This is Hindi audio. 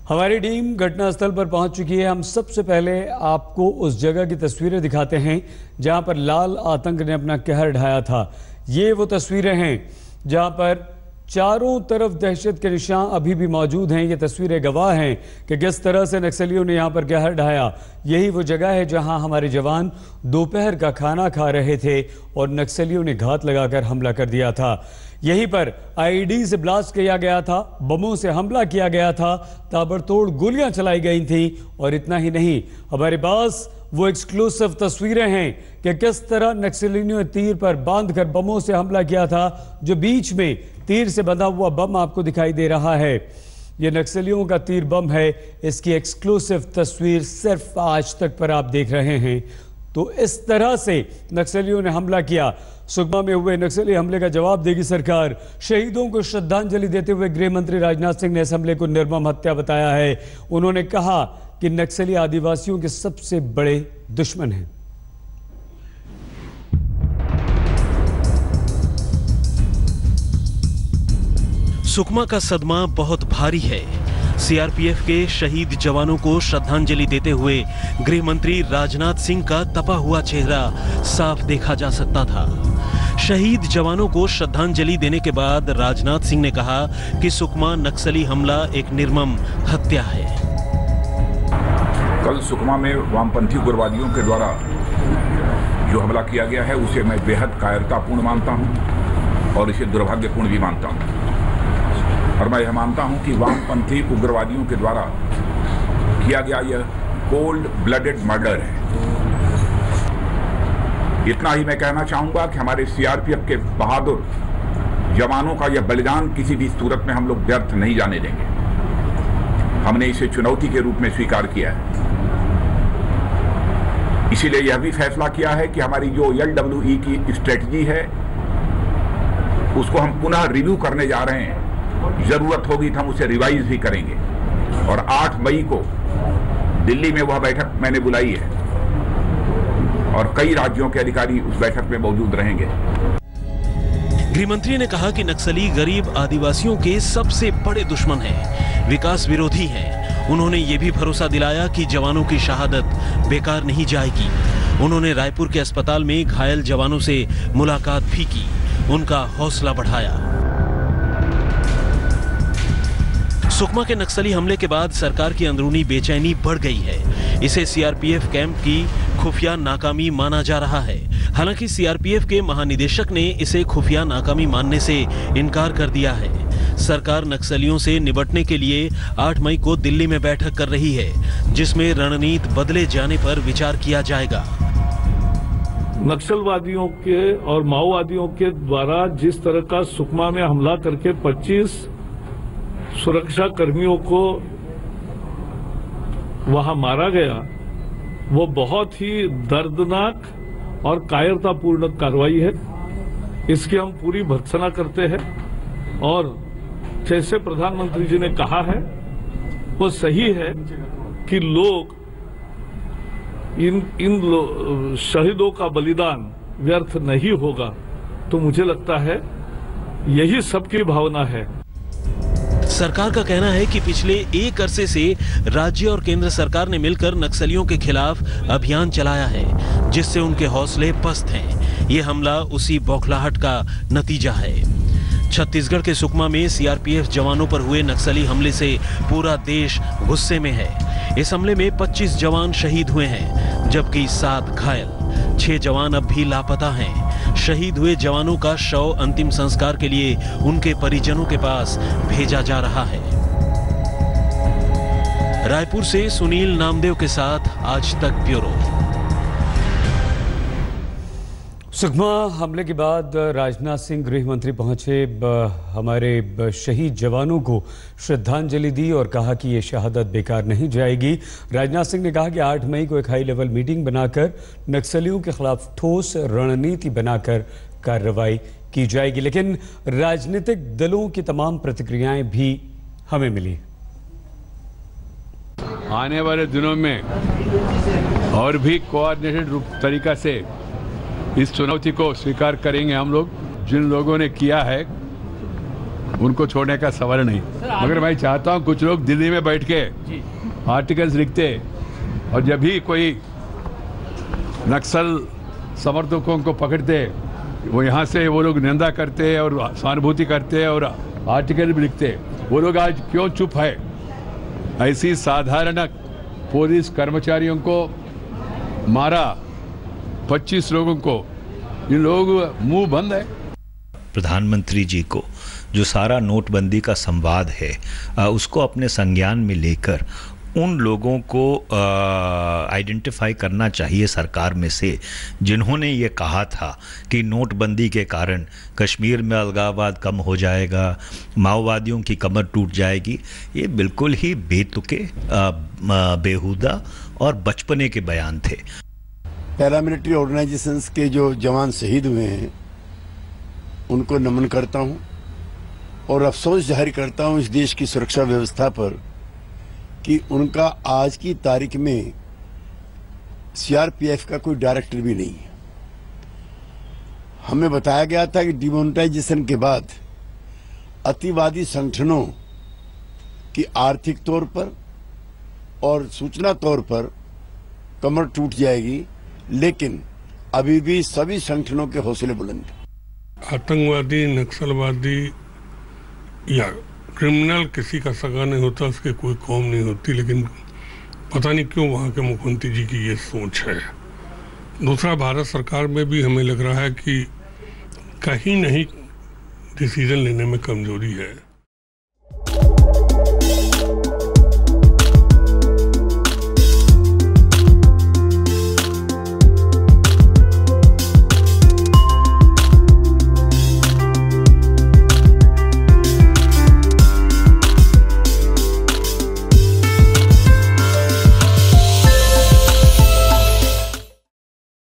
हमारी टीम घटनास्थल पर पहुंच चुकी है। हम सबसे पहले आपको उस जगह की तस्वीरें दिखाते हैं जहां पर लाल आतंक ने अपना कहर ढाया था। ये वो तस्वीरें हैं जहां पर चारों तरफ दहशत के निशान अभी भी मौजूद हैं। ये तस्वीरें गवाह हैं कि किस तरह से नक्सलियों ने यहां पर कहर ढाया। यही वो जगह है जहां हमारे जवान दोपहर का खाना खा रहे थे और नक्सलियों ने घात लगाकर हमला कर दिया था। यहीं पर आईईडी से ब्लास्ट किया गया था, बमों से हमला किया गया था, ताबड़तोड़ गोलियां चलाई गई थी। और इतना ही नहीं, हमारे पास वो एक्सक्लूसिव तस्वीरें हैं कि किस तरह नक्सलियों ने तीर पर बांधकर बमों से हमला किया था। जो बीच में तीर से बंधा हुआ बम आपको दिखाई दे रहा है, ये नक्सलियों का तीर बम है। इसकी एक्सक्लूसिव तस्वीर सिर्फ आज तक पर आप देख रहे हैं। तो इस तरह से नक्सलियों ने हमला किया। सुकमा में हुए नक्सली हमले का जवाब देगी सरकार। शहीदों को श्रद्धांजलि देते हुए गृह मंत्री राजनाथ सिंह ने इस हमले को निर्मम हत्या बताया है। उन्होंने कहा कि नक्सली आदिवासियों के सबसे बड़े दुश्मन हैं। सुकमा का सदमा बहुत भारी है। सीआरपीएफ के शहीद जवानों को श्रद्धांजलि देते हुए गृह मंत्री राजनाथ सिंह का तपा हुआ चेहरा साफ देखा जा सकता था। शहीद जवानों को श्रद्धांजलि देने के बाद राजनाथ सिंह ने कहा कि सुकमा नक्सली हमला एक निर्मम हत्या है। कल सुकमा में वामपंथी उग्रवादियों के द्वारा जो हमला किया गया है उसे मैं बेहद कायरतापूर्ण मानता हूं और इसे दुर्भाग्यपूर्ण भी मानता हूं। और मैं यह मानता हूं कि वामपंथी उग्रवादियों के द्वारा किया गया यह कोल्ड ब्लडेड मर्डर है। इतना ही मैं कहना चाहूंगा कि हमारे सीआरपीएफ के बहादुर जवानों का यह बलिदान किसी भी सूरत में हम लोग व्यर्थ नहीं जाने देंगे। हमने इसे चुनौती के रूप में स्वीकार किया है। इसीलिए यह भी फैसला किया है कि हमारी जो LWE की स्ट्रेटजी है उसको हम पुनः रिव्यू करने जा रहे हैं। जरूरत होगी तो हम उसे रिवाइज भी करेंगे। और 8 मई को दिल्ली में वह बैठक मैंने बुलाई है और कई राज्यों के अधिकारी उस बैठक में मौजूद रहेंगे। गृहमंत्री ने कहा कि नक्सली गरीब आदिवासियों के सबसे बड़े दुश्मन हैं, विकास विरोधी हैं। उन्होंने ये भी भरोसा दिलाया कि जवानों की शहादत बेकार नहीं जाएगी। उन्होंने रायपुर के अस्पताल में घायल जवानों से मुलाकात भी की, उनका हौसला बढ़ाया। सुकमा के नक्सली हमले के बाद सरकार की अंदरूनी बेचैनी बढ़ गई है। इसे सीआरपीएफ कैंप की खुफिया नाकामी माना जा रहा है। हालांकि सीआरपीएफ के महानिदेशक ने इसे खुफिया नाकामी मानने से इनकार कर दिया है। सरकार नक्सलियों से निपटने के लिए 8 मई को दिल्ली में बैठक कर रही है, जिसमें रणनीति बदले जाने पर विचार किया जाएगा। नक्सलवादियों के और माओवादियों के द्वारा जिस तरह का सुकमा में हमला करके 25 सुरक्षा कर्मियों को वहां मारा गया, वो बहुत ही दर्दनाक और कायरतापूर्ण कार्रवाई है। इसकी हम पूरी भर्त्सना करते हैं और जैसे प्रधानमंत्री जी ने कहा है वो सही है कि लोग इन शहीदों का बलिदान व्यर्थ नहीं होगा। तो मुझे लगता है यही सबकी भावना है। सरकार का कहना है कि पिछले एक अरसे से राज्य और केंद्र सरकार ने मिलकर नक्सलियों के खिलाफ अभियान चलाया है, जिससे उनके हौसले पस्त हैं। ये हमला उसी बौखलाहट का नतीजा है। छत्तीसगढ़ के सुकमा में सीआरपीएफ जवानों पर हुए नक्सली हमले से पूरा देश गुस्से में है। इस हमले में 25 जवान शहीद हुए हैं, जबकि 7 घायल। 6 जवान अब भी लापता हैं। शहीद हुए जवानों का शव अंतिम संस्कार के लिए उनके परिजनों के पास भेजा जा रहा है। रायपुर से सुनील नामदेव के साथ आज तक ब्यूरो। सुकमा हमले के बाद राजनाथ सिंह गृह मंत्री पहुंचे, हमारे शहीद जवानों को श्रद्धांजलि दी और कहा कि ये शहादत बेकार नहीं जाएगी। राजनाथ सिंह ने कहा कि 8 मई को एक हाई लेवल मीटिंग बनाकर नक्सलियों के खिलाफ ठोस रणनीति बनाकर कार्रवाई की जाएगी। लेकिन राजनीतिक दलों की तमाम प्रतिक्रियाएं भी हमें मिली। आने वाले दिनों में और भी कोऑर्डिनेटेड तरीका से इस चुनौती को स्वीकार करेंगे हम लोग। जिन लोगों ने किया है उनको छोड़ने का सवाल नहीं। मगर मैं चाहता हूँ कुछ लोग दिल्ली में बैठ के आर्टिकल्स लिखते और जब भी कोई नक्सल समर्थकों को पकड़ते वो यहाँ से वो लोग निंदा करते और सहानुभूति करते और आर्टिकल भी लिखते, वो लोग आज क्यों चुप है? ऐसी साधारण पुलिस कर्मचारियों को मारा, 25 लोगों को, ये लोग मुंह बंद है। प्रधानमंत्री जी को जो सारा नोटबंदी का संवाद है उसको अपने संज्ञान में लेकर उन लोगों को आइडेंटिफाई करना चाहिए सरकार में से जिन्होंने ये कहा था कि नोटबंदी के कारण कश्मीर में अलगाववाद कम हो जाएगा, माओवादियों की कमर टूट जाएगी। ये बिल्कुल ही बेतुके, बेहुदा और बचपने के बयान थे। पैरामिलिट्री ऑर्गेनाइजेशंस के जो जवान शहीद हुए हैं उनको नमन करता हूं और अफसोस जाहिर करता हूं इस देश की सुरक्षा व्यवस्था पर कि उनका आज की तारीख में सीआरपीएफ का कोई डायरेक्टर भी नहीं है। हमें बताया गया था कि डिमोनेटाइजेशन के बाद अतिवादी संगठनों की आर्थिक तौर पर और सूचना तौर पर कमर टूट जाएगी, लेकिन अभी भी सभी संगठनों के हौसले बुलंद हैं। आतंकवादी, नक्सलवादी या क्रिमिनल किसी का सगा नहीं होता, उसके कोई कौम नहीं होती, लेकिन पता नहीं क्यों वहाँ के मुख्यमंत्री जी की ये सोच है। दूसरा, भारत सरकार में भी हमें लग रहा है कि कहीं नहीं डिसीजन लेने में कमजोरी है।